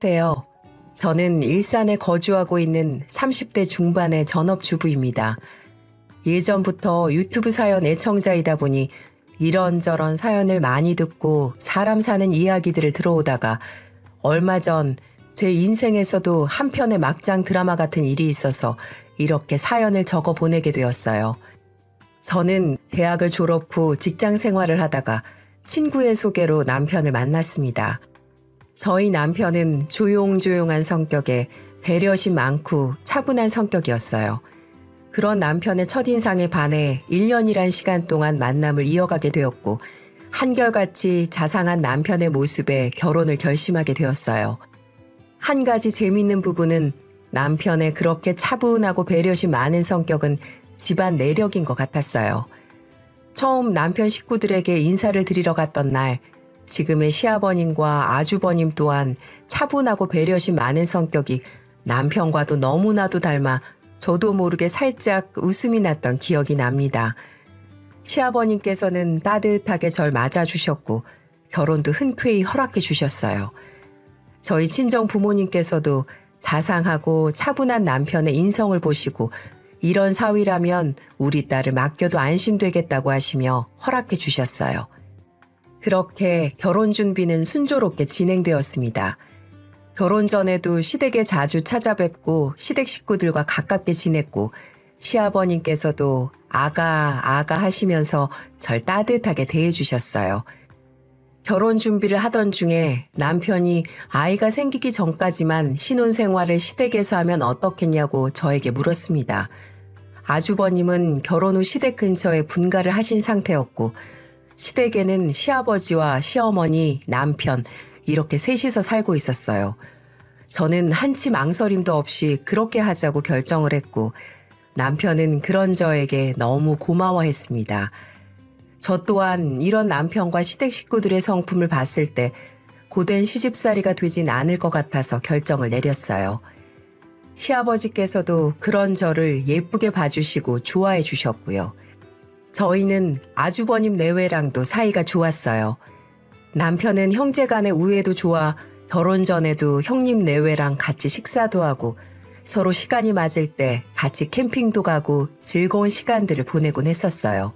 안녕하세요. 저는 일산에 거주하고 있는 30대 중반의 전업주부입니다. 예전부터 유튜브 사연 애청자이다 보니 이런저런 사연을 많이 듣고 사람 사는 이야기들을 들어오다가 얼마 전 제 인생에서도 한 편의 막장 드라마 같은 일이 있어서 이렇게 사연을 적어 보내게 되었어요. 저는 대학을 졸업 후 직장 생활을 하다가 친구의 소개로 남편을 만났습니다. 저희 남편은 조용조용한 성격에 배려심 많고 차분한 성격이었어요. 그런 남편의 첫인상에 반해 1년이란 시간 동안 만남을 이어가게 되었고 한결같이 자상한 남편의 모습에 결혼을 결심하게 되었어요. 한 가지 재밌는 부분은 남편의 그렇게 차분하고 배려심 많은 성격은 집안 내력인 것 같았어요. 처음 남편 식구들에게 인사를 드리러 갔던 날 지금의 시아버님과 아주버님 또한 차분하고 배려심 많은 성격이 남편과도 너무나도 닮아 저도 모르게 살짝 웃음이 났던 기억이 납니다. 시아버님께서는 따뜻하게 절 맞아주셨고 결혼도 흔쾌히 허락해 주셨어요. 저희 친정 부모님께서도 자상하고 차분한 남편의 인성을 보시고 이런 사위라면 우리 딸을 맡겨도 안심되겠다고 하시며 허락해 주셨어요. 그렇게 결혼 준비는 순조롭게 진행되었습니다. 결혼 전에도 시댁에 자주 찾아뵙고 시댁 식구들과 가깝게 지냈고 시아버님께서도 아가 하시면서 절 따뜻하게 대해주셨어요. 결혼 준비를 하던 중에 남편이 아이가 생기기 전까지만 신혼생활을 시댁에서 하면 어떻겠냐고 저에게 물었습니다. 아주버님은 결혼 후 시댁 근처에 분가를 하신 상태였고 시댁에는 시아버지와 시어머니, 남편 이렇게 셋이서 살고 있었어요. 저는 한치 망설임도 없이 그렇게 하자고 결정을 했고 남편은 그런 저에게 너무 고마워했습니다. 저 또한 이런 남편과 시댁 식구들의 성품을 봤을 때 고된 시집살이가 되진 않을 것 같아서 결정을 내렸어요. 시아버지께서도 그런 저를 예쁘게 봐주시고 좋아해 주셨고요. 저희는 아주버님 내외랑도 사이가 좋았어요. 남편은 형제간의 우애도 좋아 결혼 전에도 형님 내외랑 같이 식사도 하고 서로 시간이 맞을 때 같이 캠핑도 가고 즐거운 시간들을 보내곤 했었어요.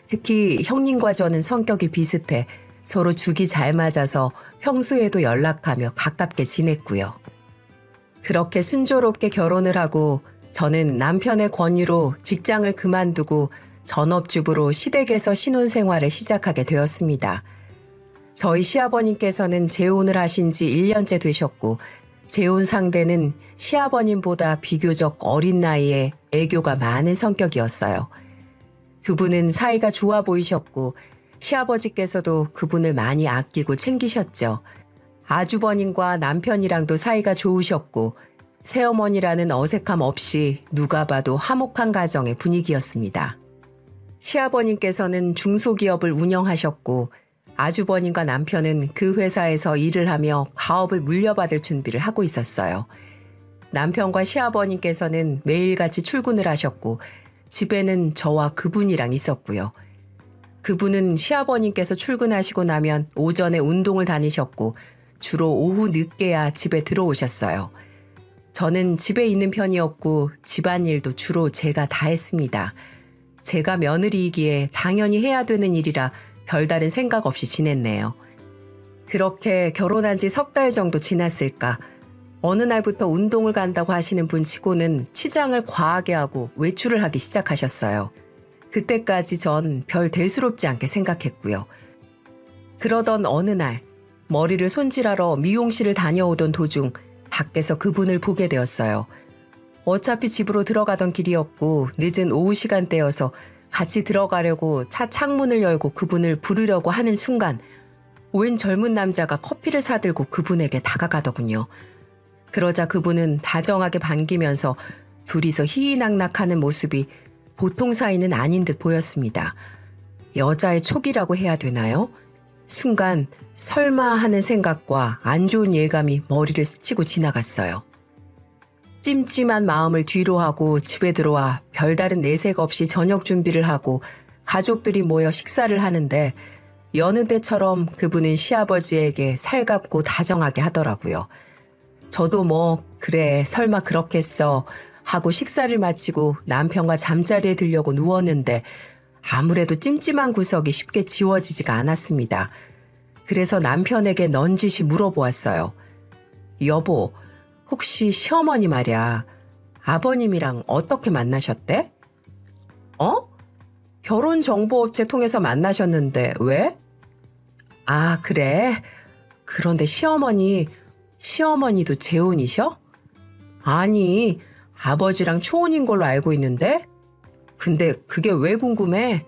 특히 형님과 저는 성격이 비슷해 서로 죽이 잘 맞아서 평소에도 연락하며 가깝게 지냈고요. 그렇게 순조롭게 결혼을 하고 저는 남편의 권유로 직장을 그만두고 전업주부로 시댁에서 신혼생활을 시작하게 되었습니다. 저희 시아버님께서는 재혼을 하신 지 1년째 되셨고 재혼 상대는 시아버님보다 비교적 어린 나이에 애교가 많은 성격이었어요. 두 분은 사이가 좋아 보이셨고 시아버지께서도 그분을 많이 아끼고 챙기셨죠. 아주버님과 남편이랑도 사이가 좋으셨고 새어머니라는 어색함 없이 누가 봐도 화목한 가정의 분위기였습니다. 시아버님께서는 중소기업을 운영하셨고 아주버님과 남편은 그 회사에서 일을 하며 가업을 물려받을 준비를 하고 있었어요. 남편과 시아버님께서는 매일같이 출근을 하셨고 집에는 저와 그분이랑 있었고요. 그분은 시아버님께서 출근하시고 나면 오전에 운동을 다니셨고 주로 오후 늦게야 집에 들어오셨어요. 저는 집에 있는 편이었고 집안일도 주로 제가 다 했습니다. 제가 며느리이기에 당연히 해야 되는 일이라 별다른 생각 없이 지냈네요. 그렇게 결혼한 지 석 달 정도 지났을까 어느 날부터 운동을 간다고 하시는 분 치고는 치장을 과하게 하고 외출을 하기 시작하셨어요. 그때까지 전 별 대수롭지 않게 생각했고요. 그러던 어느 날 머리를 손질하러 미용실을 다녀오던 도중 밖에서 그분을 보게 되었어요. 어차피 집으로 들어가던 길이었고 늦은 오후 시간대여서 같이 들어가려고 차 창문을 열고 그분을 부르려고 하는 순간 웬 젊은 남자가 커피를 사들고 그분에게 다가가더군요. 그러자 그분은 다정하게 반기면서 둘이서 희희낙낙하는 모습이 보통 사이는 아닌 듯 보였습니다. 여자의 촉이라고 해야 되나요? 순간 설마 하는 생각과 안 좋은 예감이 머리를 스치고 지나갔어요. 찜찜한 마음을 뒤로하고 집에 들어와 별다른 내색 없이 저녁 준비를 하고 가족들이 모여 식사를 하는데 여느 때처럼 그분은 시아버지에게 살갑고 다정하게 하더라고요. 저도 뭐 그래 설마 그렇겠어 하고 식사를 마치고 남편과 잠자리에 들려고 누웠는데 아무래도 찜찜한 구석이 쉽게 지워지지가 않았습니다. 그래서 남편에게 넌지시 물어보았어요. 여보, 혹시 시어머니 말이야. 아버님이랑 어떻게 만나셨대? 어? 결혼정보업체 통해서 만나셨는데 왜? 아, 그래? 그런데 시어머니도 재혼이셔? 아니, 아버지랑 초혼인 걸로 알고 있는데? 근데 그게 왜 궁금해?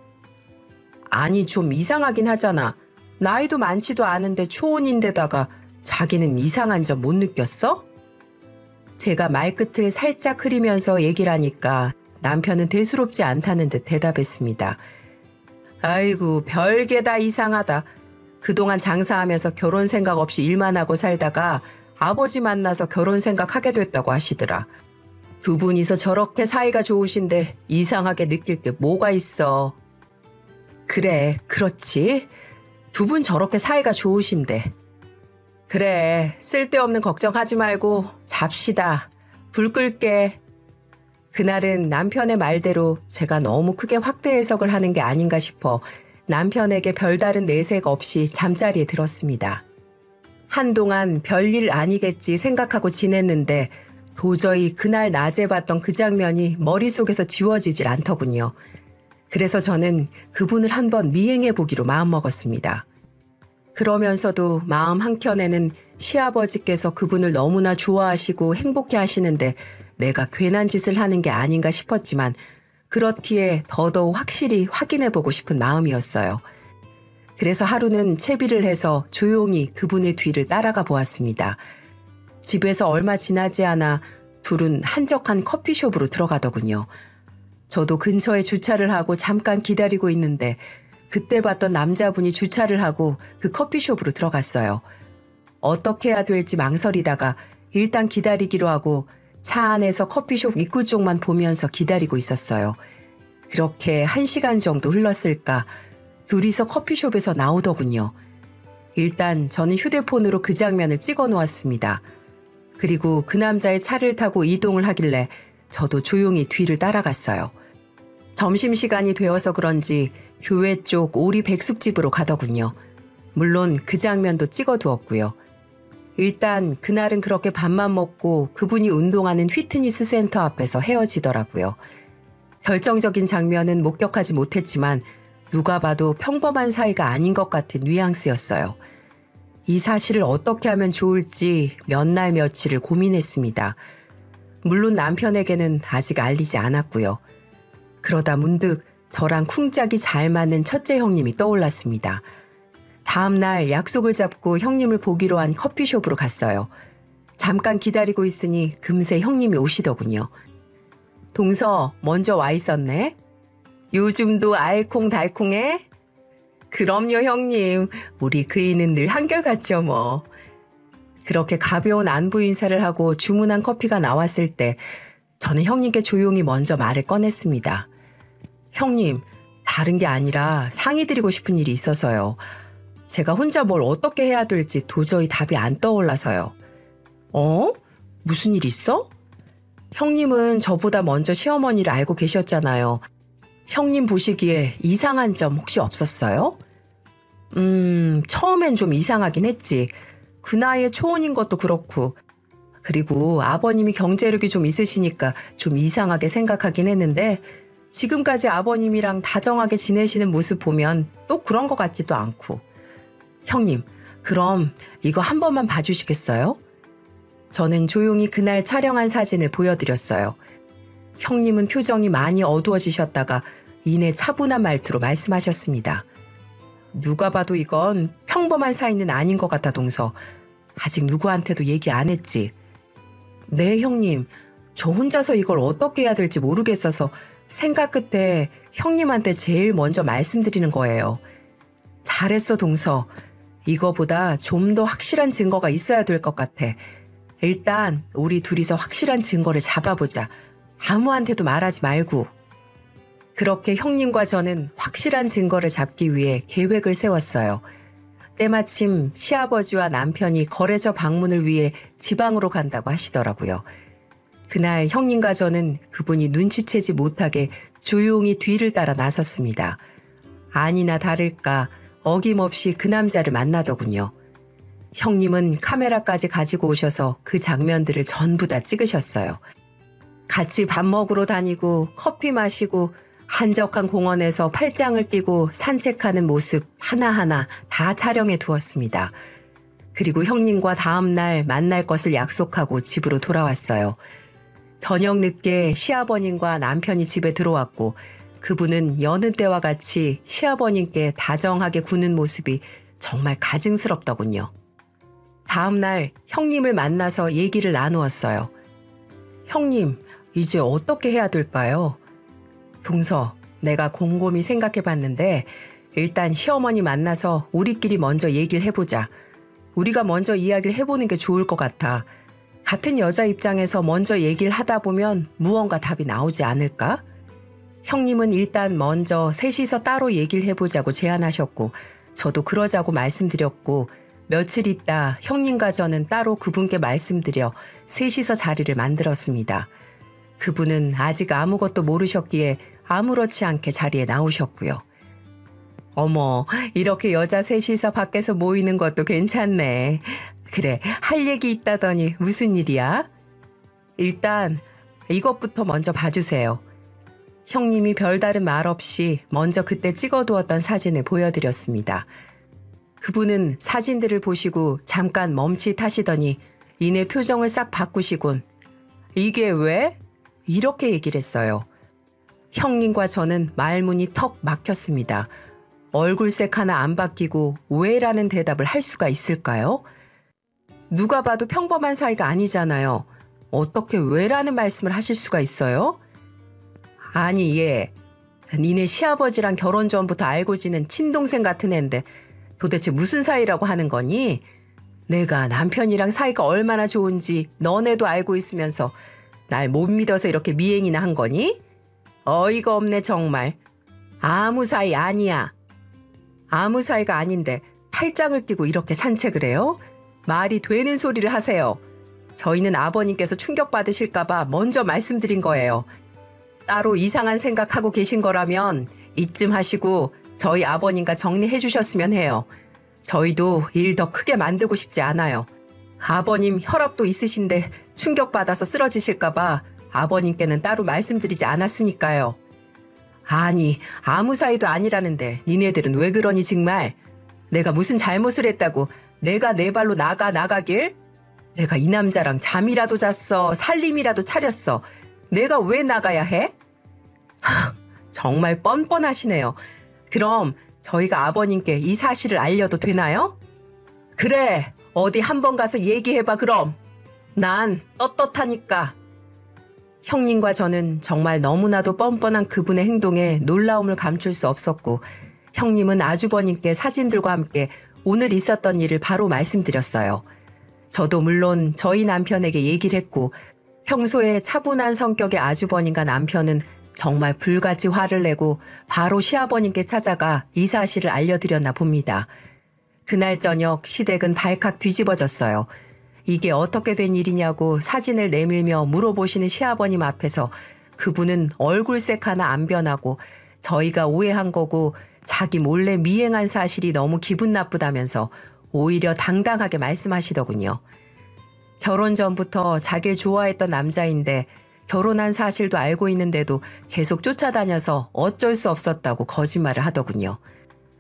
아니, 좀 이상하긴 하잖아. 나이도 많지도 않은데 초혼인데다가 자기는 이상한 점 못 느꼈어? 제가 말끝을 살짝 흐리면서 얘기를 하니까 남편은 대수롭지 않다는 듯 대답했습니다. 아이고, 별게 다 이상하다. 그동안 장사하면서 결혼 생각 없이 일만 하고 살다가 아버지 만나서 결혼 생각하게 됐다고 하시더라. 두 분이서 저렇게 사이가 좋으신데 이상하게 느낄 게 뭐가 있어. 그래, 그렇지. 두 분 저렇게 사이가 좋으신데. 그래, 쓸데없는 걱정하지 말고 잡시다. 불 끌게. 그날은 남편의 말대로 제가 너무 크게 확대 해석을 하는 게 아닌가 싶어 남편에게 별다른 내색 없이 잠자리에 들었습니다. 한동안 별일 아니겠지 생각하고 지냈는데 도저히 그날 낮에 봤던 그 장면이 머릿속에서 지워지질 않더군요. 그래서 저는 그분을 한번 미행해보기로 마음먹었습니다. 그러면서도 마음 한켠에는 시아버지께서 그분을 너무나 좋아하시고 행복해 하시는데 내가 괜한 짓을 하는 게 아닌가 싶었지만 그렇기에 더더욱 확실히 확인해보고 싶은 마음이었어요. 그래서 하루는 채비를 해서 조용히 그분의 뒤를 따라가 보았습니다. 집에서 얼마 지나지 않아 둘은 한적한 커피숍으로 들어가더군요. 저도 근처에 주차를 하고 잠깐 기다리고 있는데 그때 봤던 남자분이 주차를 하고 그 커피숍으로 들어갔어요. 어떻게 해야 될지 망설이다가 일단 기다리기로 하고 차 안에서 커피숍 입구 쪽만 보면서 기다리고 있었어요. 그렇게 1시간 정도 흘렀을까 둘이서 커피숍에서 나오더군요. 일단 저는 휴대폰으로 그 장면을 찍어 놓았습니다. 그리고 그 남자의 차를 타고 이동을 하길래 저도 조용히 뒤를 따라갔어요. 점심시간이 되어서 그런지 교회 쪽 오리 백숙집으로 가더군요. 물론 그 장면도 찍어두었고요. 일단 그날은 그렇게 밥만 먹고 그분이 운동하는 휘트니스 센터 앞에서 헤어지더라고요. 결정적인 장면은 목격하지 못했지만 누가 봐도 평범한 사이가 아닌 것 같은 뉘앙스였어요. 이 사실을 어떻게 하면 좋을지 몇 날 며칠을 고민했습니다. 물론 남편에게는 아직 알리지 않았고요. 그러다 문득 저랑 쿵짝이 잘 맞는 첫째 형님이 떠올랐습니다. 다음 날 약속을 잡고 형님을 보기로 한 커피숍으로 갔어요. 잠깐 기다리고 있으니 금세 형님이 오시더군요. 동서 먼저 와 있었네. 요즘도 알콩달콩해? 그럼요 형님. 우리 그이는 늘 한결같죠 뭐. 그렇게 가벼운 안부 인사를 하고 주문한 커피가 나왔을 때 저는 형님께 조용히 먼저 말을 꺼냈습니다. 형님, 다른 게 아니라 상의 드리고 싶은 일이 있어서요. 제가 혼자 뭘 어떻게 해야 될지 도저히 답이 안 떠올라서요. 어? 무슨 일 있어? 형님은 저보다 먼저 시어머니를 알고 계셨잖아요. 형님 보시기에 이상한 점 혹시 없었어요? 처음엔 좀 이상하긴 했지. 그 나이에 초혼인 것도 그렇고. 그리고 아버님이 경제력이 좀 있으시니까 좀 이상하게 생각하긴 했는데 지금까지 아버님이랑 다정하게 지내시는 모습 보면 또 그런 것 같지도 않고. 형님, 그럼 이거 한 번만 봐주시겠어요? 저는 조용히 그날 촬영한 사진을 보여드렸어요. 형님은 표정이 많이 어두워지셨다가 이내 차분한 말투로 말씀하셨습니다. 누가 봐도 이건 평범한 사이는 아닌 것 같아 동서. 아직 누구한테도 얘기 안 했지. 네 형님, 저 혼자서 이걸 어떻게 해야 될지 모르겠어서 생각 끝에 형님한테 제일 먼저 말씀드리는 거예요. 잘했어 동서. 이거보다 좀 더 확실한 증거가 있어야 될 것 같아. 일단 우리 둘이서 확실한 증거를 잡아보자. 아무한테도 말하지 말고. 그렇게 형님과 저는 확실한 증거를 잡기 위해 계획을 세웠어요. 때마침 시아버지와 남편이 거래처 방문을 위해 지방으로 간다고 하시더라고요. 그날 형님과 저는 그분이 눈치채지 못하게 조용히 뒤를 따라 나섰습니다. 아니나 다를까 어김없이 그 남자를 만나더군요. 형님은 카메라까지 가지고 오셔서 그 장면들을 전부 다 찍으셨어요. 같이 밥 먹으러 다니고 커피 마시고 한적한 공원에서 팔짱을 끼고 산책하는 모습 하나하나 다 촬영해 두었습니다. 그리고 형님과 다음 날 만날 것을 약속하고 집으로 돌아왔어요. 저녁 늦게 시아버님과 남편이 집에 들어왔고 그분은 여느 때와 같이 시아버님께 다정하게 구는 모습이 정말 가증스럽더군요. 다음 날 형님을 만나서 얘기를 나누었어요. 형님, 이제 어떻게 해야 될까요? 동서, 내가 곰곰이 생각해 봤는데 일단 시어머니 만나서 우리끼리 먼저 얘기를 해보자. 우리가 먼저 이야기를 해보는 게 좋을 것 같아. 같은 여자 입장에서 먼저 얘기를 하다 보면 무언가 답이 나오지 않을까? 형님은 일단 먼저 셋이서 따로 얘기를 해보자고 제안하셨고 저도 그러자고 말씀드렸고 며칠 있다 형님과 저는 따로 그분께 말씀드려 셋이서 자리를 만들었습니다. 그분은 아직 아무것도 모르셨기에 아무렇지 않게 자리에 나오셨고요. 어머, 이렇게 여자 셋이서 밖에서 모이는 것도 괜찮네. 그래, 할 얘기 있다더니 무슨 일이야? 일단 이것부터 먼저 봐주세요. 형님이 별다른 말 없이 먼저 그때 찍어두었던 사진을 보여드렸습니다. 그분은 사진들을 보시고 잠깐 멈칫하시더니 이내 표정을 싹 바꾸시곤 이게 왜? 이렇게 얘기를 했어요. 형님과 저는 말문이 턱 막혔습니다. 얼굴색 하나 안 바뀌고 왜라는 대답을 할 수가 있을까요? 누가 봐도 평범한 사이가 아니잖아요. 어떻게 왜라는 말씀을 하실 수가 있어요? 아니 얘, 니네 시아버지랑 결혼 전부터 알고 지낸 친동생 같은 앤데 도대체 무슨 사이라고 하는 거니? 내가 남편이랑 사이가 얼마나 좋은지 너네도 알고 있으면서 날 못 믿어서 이렇게 미행이나 한 거니? 어이가 없네 정말. 아무 사이 아니야. 아무 사이가 아닌데 팔짱을 끼고 이렇게 산책을 해요? 말이 되는 소리를 하세요. 저희는 아버님께서 충격받으실까 봐 먼저 말씀드린 거예요. 따로 이상한 생각하고 계신 거라면 이쯤 하시고 저희 아버님과 정리해 주셨으면 해요. 저희도 일 더 크게 만들고 싶지 않아요. 아버님 혈압도 있으신데 충격받아서 쓰러지실까 봐 아버님께는 따로 말씀드리지 않았으니까요. 아니, 아무 사이도 아니라는데 니네들은 왜 그러니 정말. 내가 무슨 잘못을 했다고 내가 내 발로 나가길? 내가 이 남자랑 잠이라도 잤어, 살림이라도 차렸어. 내가 왜 나가야 해? 정말 뻔뻔하시네요. 그럼 저희가 아버님께 이 사실을 알려도 되나요? 그래, 어디 한번 가서 얘기해봐 그럼. 난 떳떳하니까. 형님과 저는 정말 너무나도 뻔뻔한 그분의 행동에 놀라움을 감출 수 없었고 형님은 아주버님께 사진들과 함께 오늘 있었던 일을 바로 말씀드렸어요. 저도 물론 저희 남편에게 얘기를 했고 평소에 차분한 성격의 아주버님과 남편은 정말 불같이 화를 내고 바로 시아버님께 찾아가 이 사실을 알려드렸나 봅니다. 그날 저녁 시댁은 발칵 뒤집어졌어요. 이게 어떻게 된 일이냐고 사진을 내밀며 물어보시는 시아버님 앞에서 그분은 얼굴색 하나 안 변하고 저희가 오해한 거고 자기 몰래 미행한 사실이 너무 기분 나쁘다면서 오히려 당당하게 말씀하시더군요. 결혼 전부터 자기를 좋아했던 남자인데 결혼한 사실도 알고 있는데도 계속 쫓아다녀서 어쩔 수 없었다고 거짓말을 하더군요.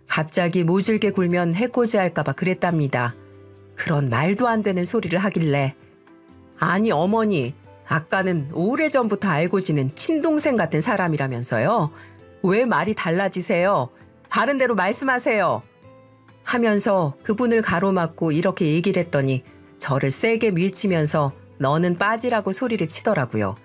갑자기 모질게 굴면 해코지할까 봐 그랬답니다. 그런 말도 안 되는 소리를 하길래 아니 어머니, 아까는 오래전부터 알고 지낸 친동생 같은 사람이라면서요. 왜 말이 달라지세요? 바른 대로 말씀하세요. 하면서 그분을 가로막고 이렇게 얘기를 했더니 저를 세게 밀치면서 너는 빠지라고 소리를 치더라고요.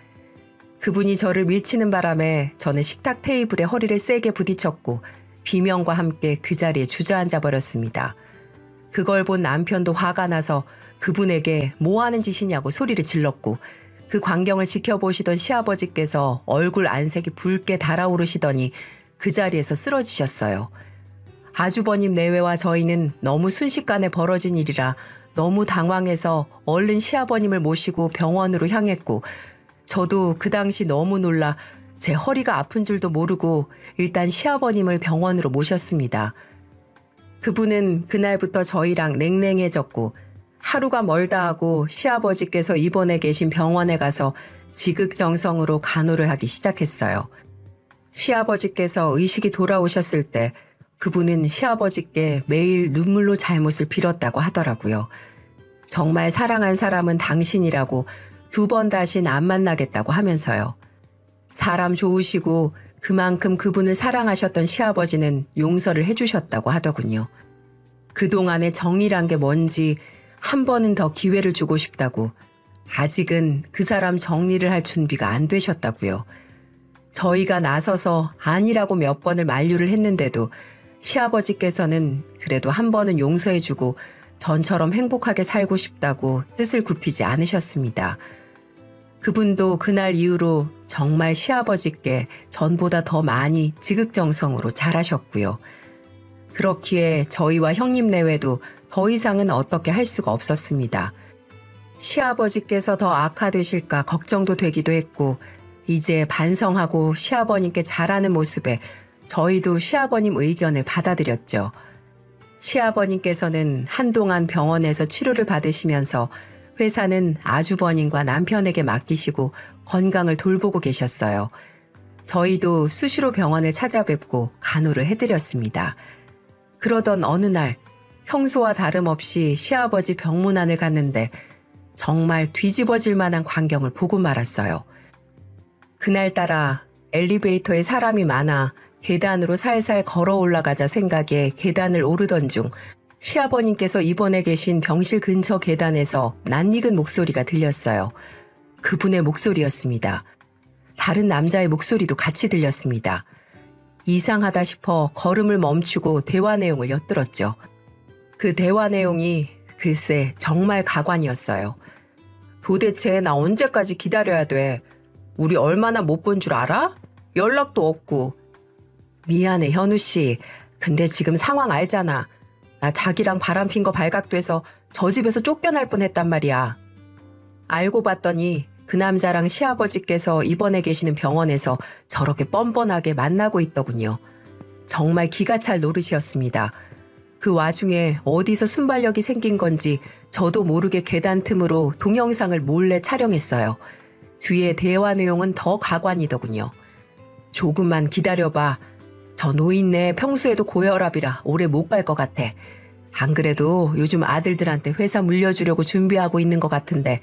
그분이 저를 밀치는 바람에 저는 식탁 테이블에 허리를 세게 부딪혔고 비명과 함께 그 자리에 주저앉아 버렸습니다. 그걸 본 남편도 화가 나서 그분에게 뭐 하는 짓이냐고 소리를 질렀고 그 광경을 지켜보시던 시아버지께서 얼굴 안색이 붉게 달아오르시더니 그 자리에서 쓰러지셨어요. 아주버님 내외와 저희는 너무 순식간에 벌어진 일이라 너무 당황해서 얼른 시아버님을 모시고 병원으로 향했고, 저도 그 당시 너무 놀라 제 허리가 아픈 줄도 모르고 일단 시아버님을 병원으로 모셨습니다. 그분은 그날부터 저희랑 냉랭해졌고, 하루가 멀다 하고 시아버지께서 입원해 계신 병원에 가서 지극정성으로 간호를 하기 시작했어요. 시아버지께서 의식이 돌아오셨을 때 그분은 시아버지께 매일 눈물로 잘못을 빌었다고 하더라고요. 정말 사랑한 사람은 당신이라고 2번 다신 안 만나겠다고 하면서요. 사람 좋으시고 그만큼 그분을 사랑하셨던 시아버지는 용서를 해주셨다고 하더군요. 그동안의 정이란 게 뭔지 한 번은 더 기회를 주고 싶다고, 아직은 그 사람 정리를 할 준비가 안 되셨다고요. 저희가 나서서 아니라고 몇 번을 만류를 했는데도 시아버지께서는 그래도 한 번은 용서해주고 전처럼 행복하게 살고 싶다고 뜻을 굽히지 않으셨습니다. 그분도 그날 이후로 정말 시아버지께 전보다 더 많이 지극정성으로 잘하셨고요. 그렇기에 저희와 형님 내외도 더 이상은 어떻게 할 수가 없었습니다. 시아버지께서 더 악화되실까 걱정도 되기도 했고, 이제 반성하고 시아버님께 잘하는 모습에 저희도 시아버님 의견을 받아들였죠. 시아버님께서는 한동안 병원에서 치료를 받으시면서 회사는 아주버님과 남편에게 맡기시고 건강을 돌보고 계셨어요. 저희도 수시로 병원을 찾아뵙고 간호를 해드렸습니다. 그러던 어느 날 평소와 다름없이 시아버지 병문안을 갔는데 정말 뒤집어질 만한 광경을 보고 말았어요. 그날따라 엘리베이터에 사람이 많아 계단으로 살살 걸어 올라가자 생각에 계단을 오르던 중 시아버님께서 입원해 계신 병실 근처 계단에서 낯익은 목소리가 들렸어요. 그분의 목소리였습니다. 다른 남자의 목소리도 같이 들렸습니다. 이상하다 싶어 걸음을 멈추고 대화 내용을 엿들었죠. 그 대화 내용이 글쎄 정말 가관이었어요. 도대체 나 언제까지 기다려야 돼? 우리 얼마나 못 본 줄 알아? 연락도 없고. 미안해 현우 씨. 근데 지금 상황 알잖아. 나 자기랑 바람핀 거 발각돼서 저 집에서 쫓겨날 뻔했단 말이야. 알고 봤더니 그 남자랑 시아버지께서 입원해 계시는 병원에서 저렇게 뻔뻔하게 만나고 있더군요. 정말 기가 찰 노릇이었습니다. 그 와중에 어디서 순발력이 생긴 건지 저도 모르게 계단 틈으로 동영상을 몰래 촬영했어요. 뒤에 대화 내용은 더 가관이더군요. 조금만 기다려봐. 저 노인네 평소에도 고혈압이라 오래 못 갈 것 같아. 안 그래도 요즘 아들들한테 회사 물려주려고 준비하고 있는 것 같은데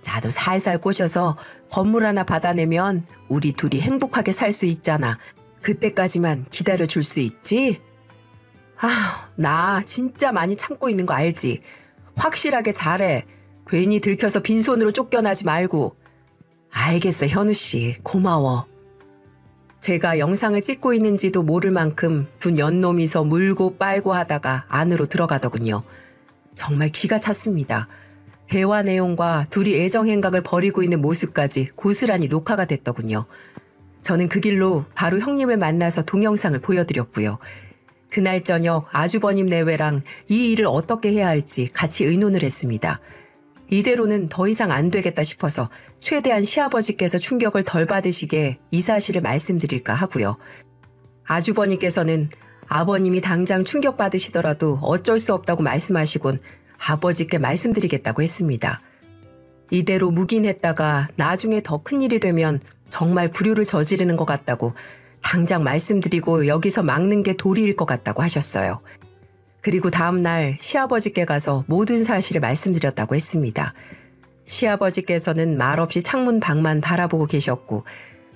나도 살살 꼬셔서 건물 하나 받아내면 우리 둘이 행복하게 살 수 있잖아. 그때까지만 기다려줄 수 있지? 나 진짜 많이 참고 있는 거 알지? 확실하게 잘해. 괜히 들켜서 빈손으로 쫓겨나지 말고. 알겠어 현우 씨. 고마워. 제가 영상을 찍고 있는지도 모를 만큼 두 연놈이서 물고 빨고 하다가 안으로 들어가더군요. 정말 기가 찼습니다. 대화 내용과 둘이 애정 행각을 벌이고 있는 모습까지 고스란히 녹화가 됐더군요. 저는 그 길로 바로 형님을 만나서 동영상을 보여드렸고요. 그날 저녁 아주버님 내외랑 이 일을 어떻게 해야 할지 같이 의논을 했습니다. 이대로는 더 이상 안 되겠다 싶어서 최대한 시아버지께서 충격을 덜 받으시게 이 사실을 말씀드릴까 하고요. 아주버님께서는 아버님이 당장 충격받으시더라도 어쩔 수 없다고 말씀하시곤 아버지께 말씀드리겠다고 했습니다. 이대로 묵인했다가 나중에 더 큰일이 되면 정말 불효를 저지르는 것 같다고, 당장 말씀드리고 여기서 막는 게 도리일 것 같다고 하셨어요. 그리고 다음 날 시아버지께 가서 모든 사실을 말씀드렸다고 했습니다. 시아버지께서는 말없이 창문 밖만 바라보고 계셨고,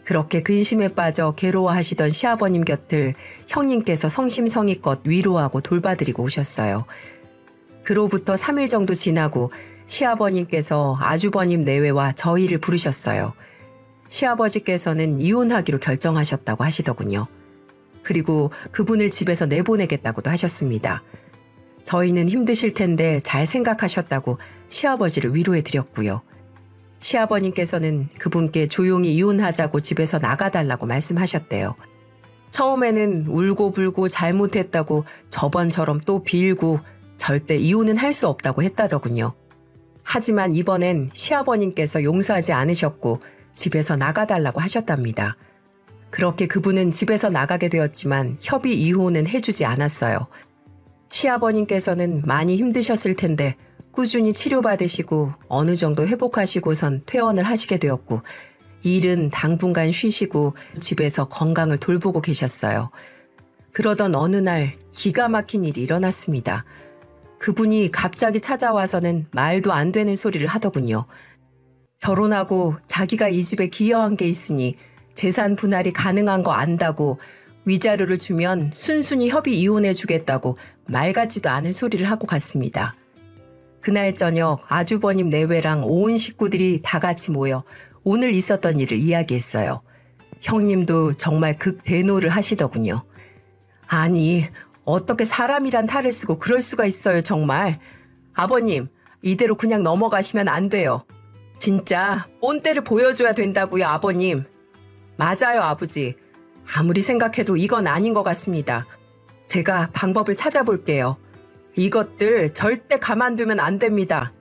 그렇게 근심에 빠져 괴로워하시던 시아버님 곁을 형님께서 성심성의껏 위로하고 돌봐드리고 오셨어요. 그로부터 3일 정도 지나고 시아버님께서 아주버님 내외와 저희를 부르셨어요. 시아버지께서는 이혼하기로 결정하셨다고 하시더군요. 그리고 그분을 집에서 내보내겠다고도 하셨습니다. 저희는 힘드실 텐데 잘 생각하셨다고 시아버지를 위로해드렸고요. 시아버님께서는 그분께 조용히 이혼하자고 집에서 나가달라고 말씀하셨대요. 처음에는 울고불고 잘못했다고 저번처럼 또 빌고 절대 이혼은 할 수 없다고 했다더군요. 하지만 이번엔 시아버님께서 용서하지 않으셨고 집에서 나가달라고 하셨답니다. 그렇게 그분은 집에서 나가게 되었지만 협의 이혼은 해주지 않았어요. 시아버님께서는 많이 힘드셨을 텐데 꾸준히 치료받으시고 어느 정도 회복하시고선 퇴원을 하시게 되었고 일은 당분간 쉬시고 집에서 건강을 돌보고 계셨어요. 그러던 어느 날 기가 막힌 일이 일어났습니다. 그분이 갑자기 찾아와서는 말도 안 되는 소리를 하더군요. 결혼하고 자기가 이 집에 기여한 게 있으니 재산 분할이 가능한 거 안다고 위자료를 주면 순순히 협의 이혼해 주겠다고 말 같지도 않은 소리를 하고 갔습니다. 그날 저녁 아주버님 내외랑 온 식구들이 다 같이 모여 오늘 있었던 일을 이야기했어요. 형님도 정말 극대노를 하시더군요. 아니, 어떻게 사람이란 탈을 쓰고 그럴 수가 있어요, 정말. 아버님, 이대로 그냥 넘어가시면 안 돼요. 진짜 본때를 보여줘야 된다고요, 아버님. 맞아요, 아버지. 아무리 생각해도 이건 아닌 것 같습니다. 제가 방법을 찾아볼게요. 이것들 절대 가만두면 안 됩니다.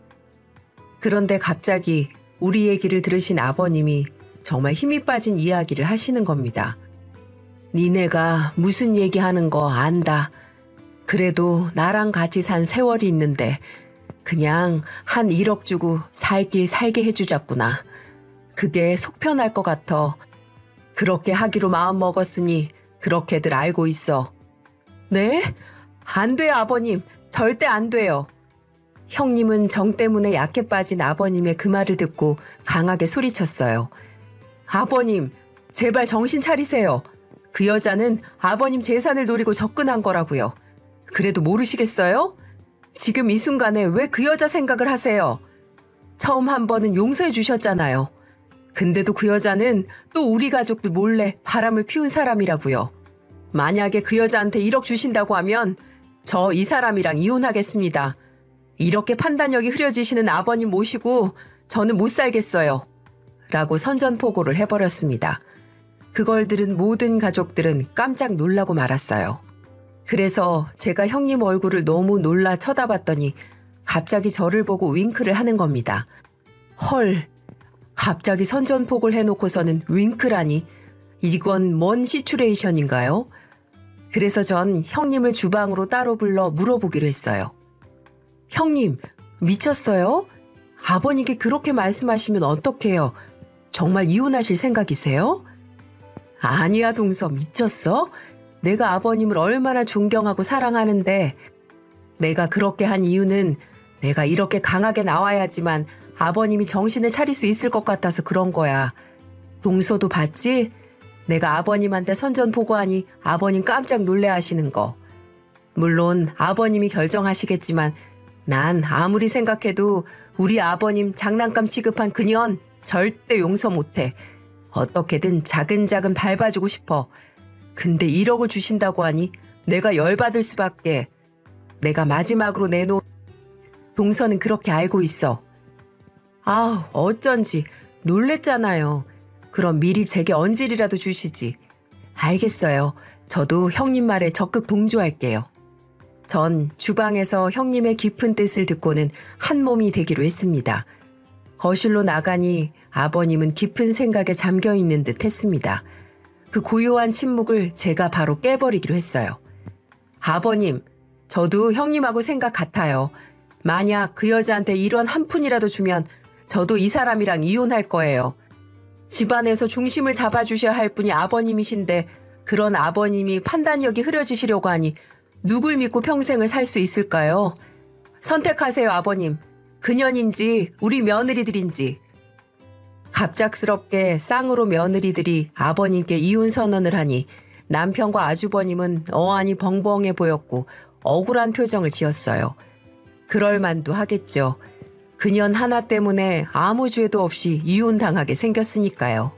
그런데 갑자기 우리 얘기를 들으신 아버님이 정말 힘이 빠진 이야기를 하시는 겁니다. 니네가 무슨 얘기하는 거 안다. 그래도 나랑 같이 산 세월이 있는데 그냥 한 1억 주고 살 길 살게 해주자꾸나. 그게 속 편할 것 같아. 그렇게 하기로 마음먹었으니 그렇게들 알고 있어. 네? 안 돼요, 아버님. 절대 안 돼요. 형님은 정 때문에 약해 빠진 아버님의 그 말을 듣고 강하게 소리쳤어요. 아버님, 제발 정신 차리세요. 그 여자는 아버님 재산을 노리고 접근한 거라고요. 그래도 모르시겠어요? 지금 이 순간에 왜 그 여자 생각을 하세요? 처음 한 번은 용서해 주셨잖아요. 근데도 그 여자는 또 우리 가족들 몰래 바람을 피운 사람이라고요. 만약에 그 여자한테 1억 주신다고 하면 저 이 사람이랑 이혼하겠습니다. 이렇게 판단력이 흐려지시는 아버님 모시고 저는 못 살겠어요. 라고 선전포고를 해버렸습니다. 그걸 들은 모든 가족들은 깜짝 놀라고 말았어요. 그래서 제가 형님 얼굴을 너무 놀라 쳐다봤더니 갑자기 저를 보고 윙크를 하는 겁니다. 헐, 갑자기 선전포고를 해놓고서는 윙크라니. 이건 뭔 시츄레이션인가요? 그래서 전 형님을 주방으로 따로 불러 물어보기로 했어요. 형님, 미쳤어요? 아버님께 그렇게 말씀하시면 어떡해요? 정말 이혼하실 생각이세요? 아니야, 동서, 미쳤어? 내가 아버님을 얼마나 존경하고 사랑하는데 내가 그렇게 한 이유는 내가 이렇게 강하게 나와야지만 아버님이 정신을 차릴 수 있을 것 같아서 그런 거야. 동서도 봤지? 내가 아버님한테 선전포고하니 아버님 깜짝 놀래하시는 거. 물론 아버님이 결정하시겠지만 난 아무리 생각해도 우리 아버님 장난감 취급한 그년 절대 용서 못해. 어떻게든 차근차근 밟아주고 싶어. 근데 1억을 주신다고 하니 내가 열받을 수밖에. 내가 마지막으로 내놓은 동서는 그렇게 알고 있어. 아우, 어쩐지 놀랬잖아요. 그럼 미리 제게 언질이라도 주시지. 알겠어요. 저도 형님 말에 적극 동조할게요. 전 주방에서 형님의 깊은 뜻을 듣고는 한 몸이 되기로 했습니다. 거실로 나가니 아버님은 깊은 생각에 잠겨 있는 듯 했습니다. 그 고요한 침묵을 제가 바로 깨버리기로 했어요. 아버님, 저도 형님하고 생각 같아요. 만약 그 여자한테 1원 한 푼이라도 주면 저도 이 사람이랑 이혼할 거예요. 집안에서 중심을 잡아주셔야 할 분이 아버님이신데 그런 아버님이 판단력이 흐려지시려고 하니 누굴 믿고 평생을 살 수 있을까요? 선택하세요, 아버님. 그년인지 우리 며느리들인지. 갑작스럽게 쌍으로 며느리들이 아버님께 이혼 선언을 하니 남편과 아주버님은 어안이 벙벙해 보였고 억울한 표정을 지었어요. 그럴 만도 하겠죠. 그년 하나 때문에 아무 죄도 없이 이혼당하게 생겼으니까요.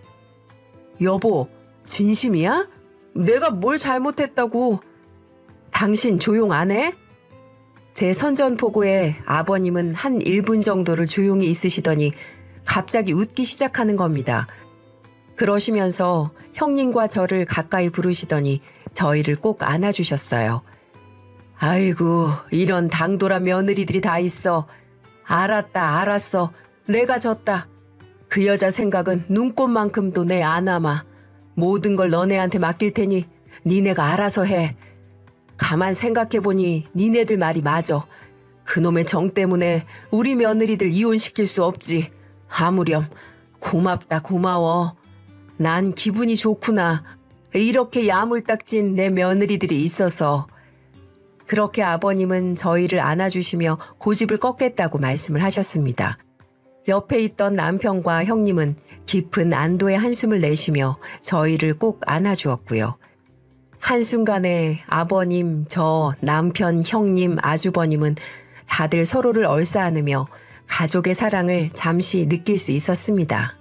여보, 진심이야? 내가 뭘 잘못했다고. 당신 조용 안 해? 제 선전포고에 아버님은 한 1분 정도를 조용히 있으시더니 갑자기 웃기 시작하는 겁니다. 그러시면서 형님과 저를 가까이 부르시더니 저희를 꼭 안아주셨어요. 아이고, 이런 당돌한 며느리들이 다 있어. 알았다, 알았어. 내가 졌다. 그 여자 생각은 눈꽃만큼도 내 안 아마. 모든 걸 너네한테 맡길 테니 니네가 알아서 해. 가만 생각해보니 니네들 말이 맞아. 그놈의 정 때문에 우리 며느리들 이혼시킬 수 없지. 아무렴. 고맙다, 고마워. 난 기분이 좋구나. 이렇게 야물딱진 내 며느리들이 있어서. 그렇게 아버님은 저희를 안아주시며 고집을 꺾겠다고 말씀을 하셨습니다. 옆에 있던 남편과 형님은 깊은 안도의 한숨을 내쉬며 저희를 꼭 안아주었고요. 한순간에 아버님, 저, 남편, 형님, 아주버님은 다들 서로를 얼싸안으며 가족의 사랑을 잠시 느낄 수 있었습니다.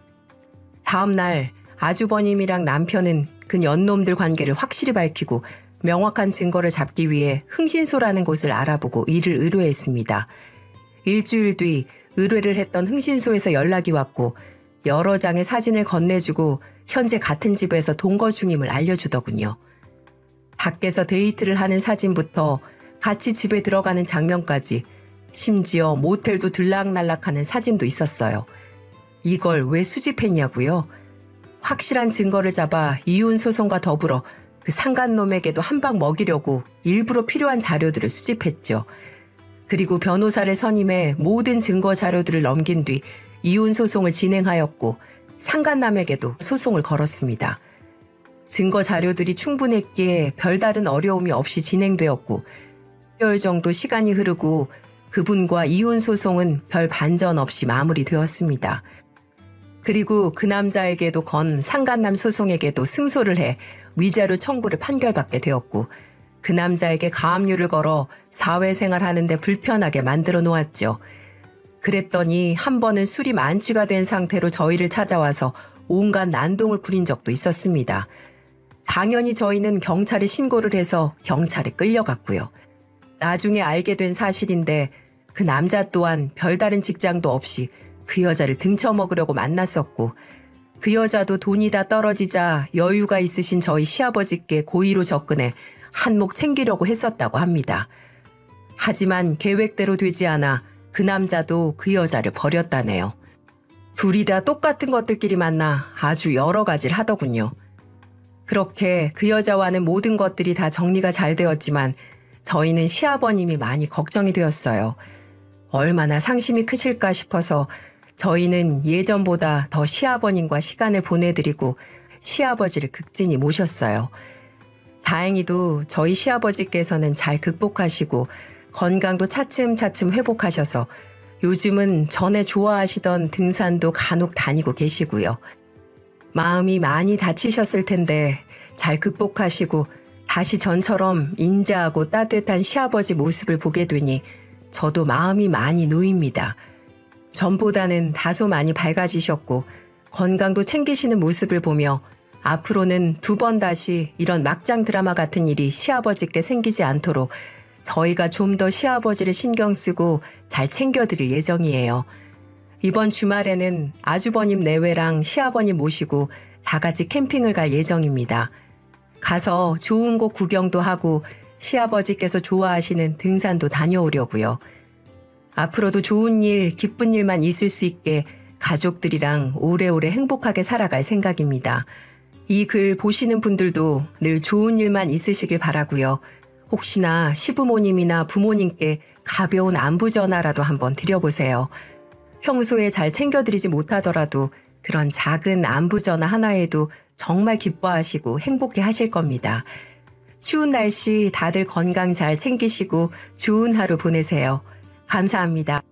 다음 날 아주버님이랑 남편은 그 연놈들 관계를 확실히 밝히고 명확한 증거를 잡기 위해 흥신소라는 곳을 알아보고 이를 의뢰했습니다. 일주일 뒤 의뢰를 했던 흥신소에서 연락이 왔고 여러 장의 사진을 건네주고 현재 같은 집에서 동거 중임을 알려주더군요. 밖에서 데이트를 하는 사진부터 같이 집에 들어가는 장면까지 심지어 모텔도 들락날락하는 사진도 있었어요. 이걸 왜 수집했냐고요? 확실한 증거를 잡아 이혼 소송과 더불어 그 상간놈에게도 한 방 먹이려고 일부러 필요한 자료들을 수집했죠. 그리고 변호사를 선임해 모든 증거 자료들을 넘긴 뒤 이혼 소송을 진행하였고 상간남에게도 소송을 걸었습니다. 증거 자료들이 충분했기에 별다른 어려움이 없이 진행되었고 6개월 정도 시간이 흐르고 그분과 이혼 소송은 별 반전 없이 마무리되었습니다. 그리고 그 남자에게도 건 상간남 소송에게도 승소를 해 위자료 청구를 판결받게 되었고 그 남자에게 가압류를 걸어 사회생활 하는데 불편하게 만들어 놓았죠. 그랬더니 한 번은 술이 만취가 된 상태로 저희를 찾아와서 온갖 난동을 부린 적도 있었습니다. 당연히 저희는 경찰에 신고를 해서 경찰에 끌려갔고요. 나중에 알게 된 사실인데 그 남자 또한 별다른 직장도 없이 그 여자를 등쳐먹으려고 만났었고 그 여자도 돈이 다 떨어지자 여유가 있으신 저희 시아버지께 고의로 접근해 한몫 챙기려고 했었다고 합니다. 하지만 계획대로 되지 않아 그 남자도 그 여자를 버렸다네요. 둘이 다 똑같은 것들끼리 만나 아주 여러 가지를 하더군요. 그렇게 그 여자와는 모든 것들이 다 정리가 잘 되었지만 저희는 시아버님이 많이 걱정이 되었어요. 얼마나 상심이 크실까 싶어서 저희는 예전보다 더 시아버님과 시간을 보내드리고 시아버지를 극진히 모셨어요. 다행히도 저희 시아버지께서는 잘 극복하시고 건강도 차츰차츰 회복하셔서 요즘은 전에 좋아하시던 등산도 간혹 다니고 계시고요. 마음이 많이 다치셨을 텐데 잘 극복하시고 다시 전처럼 인자하고 따뜻한 시아버지 모습을 보게 되니 저도 마음이 많이 놓입니다. 전보다는 다소 많이 밝아지셨고 건강도 챙기시는 모습을 보며 앞으로는 2번 다시 이런 막장 드라마 같은 일이 시아버지께 생기지 않도록 저희가 좀 더 시아버지를 신경 쓰고 잘 챙겨드릴 예정이에요. 이번 주말에는 아주버님 내외랑 시아버님 모시고 다 같이 캠핑을 갈 예정입니다. 가서 좋은 곳 구경도 하고 시아버지께서 좋아하시는 등산도 다녀오려고요. 앞으로도 좋은 일, 기쁜 일만 있을 수 있게 가족들이랑 오래오래 행복하게 살아갈 생각입니다. 이 글 보시는 분들도 늘 좋은 일만 있으시길 바라고요. 혹시나 시부모님이나 부모님께 가벼운 안부 전화라도 한번 드려보세요. 평소에 잘 챙겨드리지 못하더라도 그런 작은 안부 전화 하나에도 정말 기뻐하시고 행복해 하실 겁니다. 추운 날씨 다들 건강 잘 챙기시고 좋은 하루 보내세요. 감사합니다.